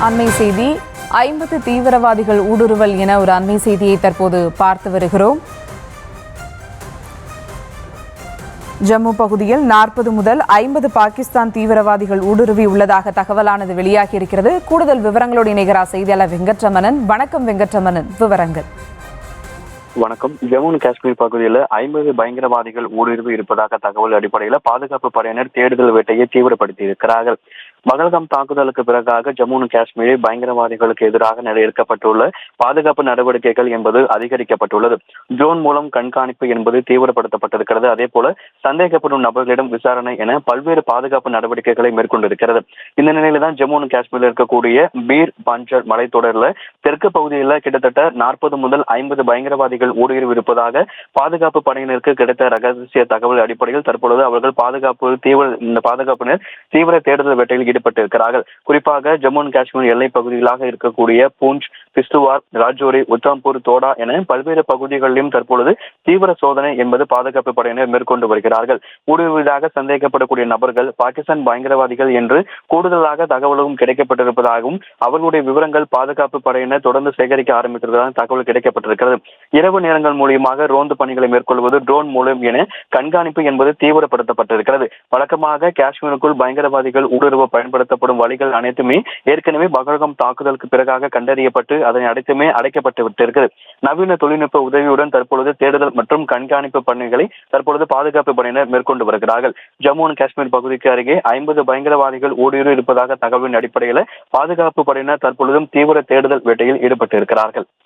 அண்மை செய்தி 50 தீவிரவாதிகள் ஊடுருவல் என ஒரு அண்மை செய்தியை தற்போது பார்த்து வருகிறோம். ஜம்மு பகுதியில் 40 முதல் 50 பாகிஸ்தான் தீவிரவாதிகள் ஊடுருவி உள்ளதாக தகவலானது வெளியாகி இருக்கிறது. கூடுதல் விவரங்களோடு இணைகிறார் செய்தியாளர் வெங்கட்ரமணன். வணக்கம் வெங்கட்ரமணன், விவரங்கள். வணக்கம். ஜம்மு காஷ்மீர் பகுதியில் 50 பயங்கரவாதிகள் ஊடுருவி இருப்பதாக தகவல் அடிப்படையில் பாதுகாப்பு படையினர் தேடுதல் வேட்டையை தீவிரப்படுத்தி இருக்கிறார்கள். பகல்காம் தாக்குதலுக்கு பிறகாக ஜம்மு காஷ்மீரில் பயங்கரவாதிகளுக்கு எதிராக எடுக்கப்பட்டுள்ள பாதுகாப்பு நடவடிக்கைகள் என்பது அதிகரிக்கப்பட்டுள்ளது. ட்ரோன் மூலம் கண்காணிப்பு என்பது தீவிரப்படுத்தப்பட்டிருக்கிறது. அதே போல சந்தேகப்படும் நபர்களிடம் விசாரணை என பல்வேறு பாதுகாப்பு நடவடிக்கைகளை மேற்கொண்டிருக்கிறது. இந்த நிலையில தான் ஜம்மு காஷ்மீரில் இருக்கக்கூடிய பீர் பஞ்சர் மலைத்தொடரில் தெற்கு பகுதியில் கிட்டத்தட்ட 40 முதல் 50 பயங்கரவாதிகள் ஊடுருவி இருப்பதாக பாதுகாப்பு படையினருக்கு கிடைத்த ரகசிய தகவல் அடிப்படையில் தற்பொழுது அவர்கள் பாதுகாப்பினர் தீவிர தேடுதல் வேட்டையில் ஈடுபட்டிருக்கிறார்கள். குறிப்பாக ஜம்மு காஷ்மீர் எல்லை பகுதிகளாக இருக்கக்கூடிய பூஞ்ச், கிஷ்துவார், ராஜோரி, உத்தம்பூர், தோடா என பல்வேறு பகுதிகளிலும் தற்பொழுது தீவிர சோதனை என்பது பாதுகாப்பு படையினர் மேற்கொண்டு வருகிறார்கள். ஊடுருவியதாக சந்தேகப்படக்கூடிய நபர்கள் பாகிஸ்தான் பயங்கரவாதிகள் என்று கூடுதலாக தகவலும் கிடைக்கப்பட்டிருப்பதாகவும் அவர்களுடைய விவரங்கள் பாதுகாப்பு படையினர் தொடர்ந்து சேகரிக்க ஆரம்பித்திருப்பதாக தகவல் கிடைக்கப்பட்டிருக்கிறது. இரவு நேரங்கள் மூலியமாக ரோந்து பணிகளை மேற்கொள்வது, ட்ரோன் மூலம் என கண்காணிப்பு என்பது தீவிரப்படுத்தப்பட்டிருக்கிறது. வழக்கமாக காஷ்மீருக்குள் பயங்கரவாதிகள் ஊடுருவ பயன்படுத்தப்படும் வழிகள் அனைத்துமே ஏற்கனவே பகல்காம் தாக்குதலுக்கு பிறகாக கண்டறியப்பட்டு அதனை அடைக்கப்பட்டு விட்டிருக்கிறது. நவீன தொழில்நுட்ப உதவியுடன் தற்பொழுது தேடுதல் மற்றும் கண்காணிப்பு பணிகளை தற்பொழுது பாதுகாப்பு படையினர் மேற்கொண்டு வருகிறார்கள். ஜம்மு காஷ்மீர் பகுதிக்கு அருகே 50 பயங்கரவாதிகள் ஊடுருவி இருப்பதாக தகவலின் அடிப்படையில் பாதுகாப்பு படையினர் தற்பொழுதும் தீவிர தேடுதல் வேட்டையில் ஈடுபட்டு இருக்கிறார்கள்.